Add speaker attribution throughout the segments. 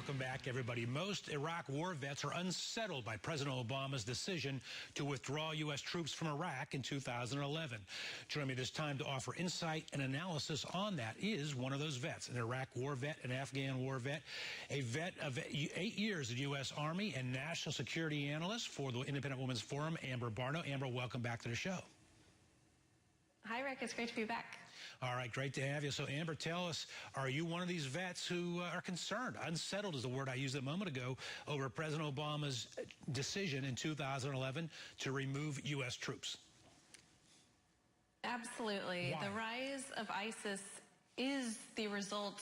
Speaker 1: Welcome back, everybody. Most Iraq war vets are unsettled by President Obama's decision to withdraw U.S. troops from Iraq in 2011. Joining me this time to offer insight and analysis on that is one of those vets, an Iraq war vet, an Afghan war vet, a vet of 8 years in U.S. Army and national security analyst for the Independent Women's Forum, Amber Barno. Amber, welcome back to the show.
Speaker 2: Hi, Rick. It's great to be back.
Speaker 1: All right, great to have you. So, Amber, tell us, are you one of these vets who are concerned, unsettled is the word I used a moment ago, over President Obama's decision in 2011 to remove U.S. troops?
Speaker 2: Absolutely.
Speaker 1: Why?
Speaker 2: The rise of ISIS is the result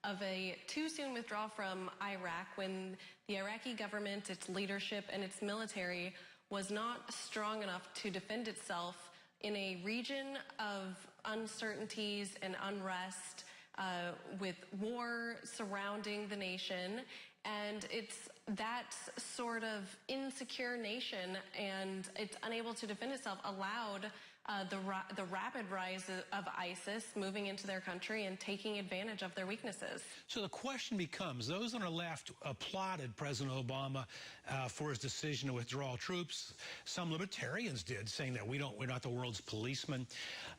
Speaker 2: of a too-soon withdrawal from Iraq when the Iraqi government, its leadership, and its military was not strong enough to defend itself in a region of uncertainties and unrest, with war surrounding the nation. And it's that sort of insecure nation, and it's unable to defend itself, allowed the rapid rise of ISIS moving into their country and taking advantage of their weaknesses. So
Speaker 1: the question becomes, those on the left applauded President Obama for his decision to withdraw troops. Some libertarians did, saying that we're not the world's policemen.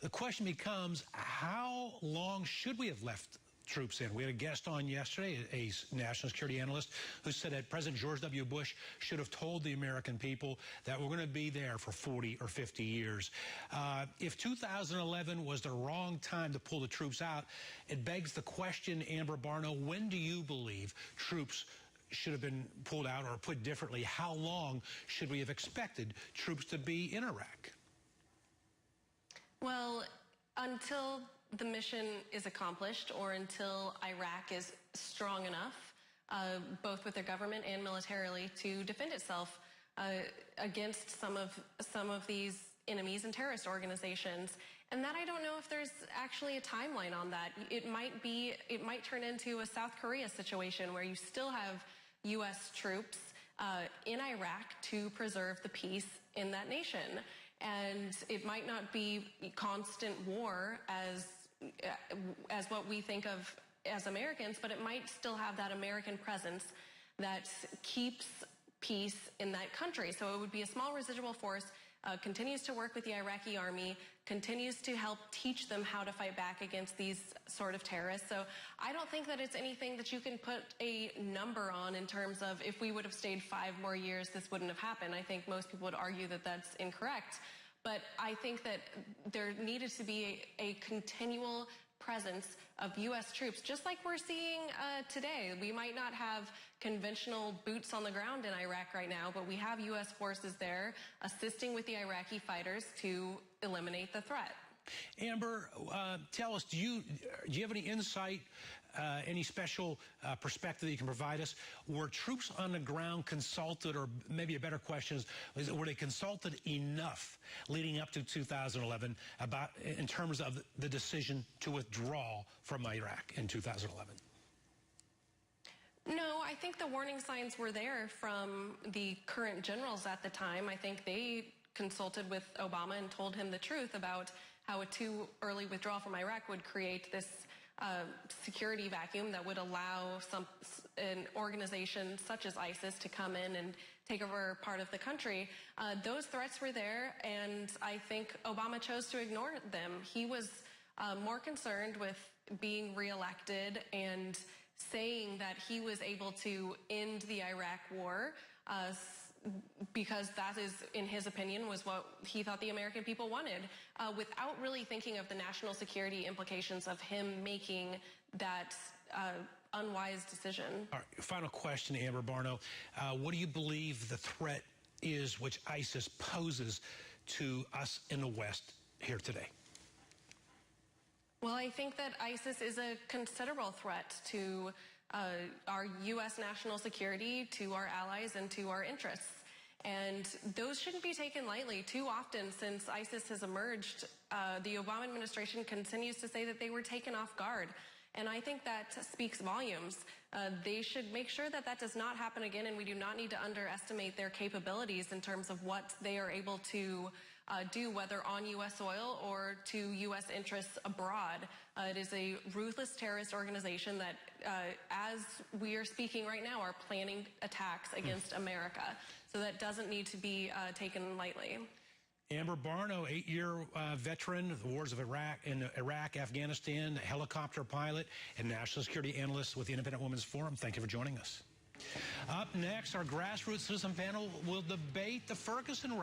Speaker 1: The question becomes, how long should we have left troops in? We had a guest on yesterday, a national security analyst, who said that President George W. Bush should have told the American people that we're going to be there for 40 or 50 years. If 2011 was the wrong time to pull the troops out, it begs the question, Amber Barno, when do you believe troops should have been pulled out, or put differently, how long should we have expected troops to be in Iraq?
Speaker 2: Well, until the mission is accomplished, or until Iraq is strong enough, both with their government and militarily, to defend itself against some of these enemies and terrorist organizations. And that, I don't know if there's actually a timeline on that. It might turn into a South Korea situation where you still have U.S. troops in Iraq to preserve the peace in that nation. And it might not be constant war as what we think of as Americans, but it might still have that American presence that keeps peace in that country. So it would be a small residual force, continues to work with the Iraqi army, continues to help teach them how to fight back against these sort of terrorists. So I don't think that it's anything that you can put a number on in terms of, if we would have stayed 5 more years, this wouldn't have happened. I think most people would argue that that's incorrect. But I think that there needed to be a continual presence of U.S. troops, just like we're seeing today. We might not have conventional boots on the ground in Iraq right now, but we have U.S. forces there assisting with the Iraqi fighters to eliminate the threat.
Speaker 1: Amber, tell us, do you have any insight, any special perspective that you can provide us? Were troops on the ground consulted, or maybe a better question is, were they consulted enough leading up to 2011 in terms of the decision to withdraw from Iraq in 2011?
Speaker 2: No, I think the warning signs were there from the current generals at the time. I think they consulted with Obama and told him the truth about how a too early withdrawal from Iraq would create this security vacuum that would allow an organization such as ISIS to come in and take over part of the country. Those threats were there, and I think Obama chose to ignore them. He was more concerned with being reelected and saying that he was able to end the Iraq war, because that is, in his opinion, was what he thought the American people wanted, without really thinking of the national security implications of him making that unwise decision. All right,
Speaker 1: final question, Amber Barno. What do you believe the threat is which ISIS poses to us in the West here today?
Speaker 2: Well, I think that ISIS is a considerable threat to our U.S. national security, to our allies, and to our interests. And those shouldn't be taken lightly. Too often since ISIS has emerged, the Obama administration continues to say that they were taken off guard. And I think that speaks volumes. They should make sure that that does not happen again, and we do not need to underestimate their capabilities in terms of what they are able to do, whether on U.S. soil or to U.S. interests abroad. It is a ruthless terrorist organization that, as we are speaking right now, are planning attacks against America. So that doesn't need to be taken lightly.
Speaker 1: Amber Barno, 8-year veteran of the wars of Iraq, Afghanistan, helicopter pilot, and national security analyst with the Independent Women's Forum. Thank you for joining us. Up next, our grassroots citizen panel will debate the Ferguson riot.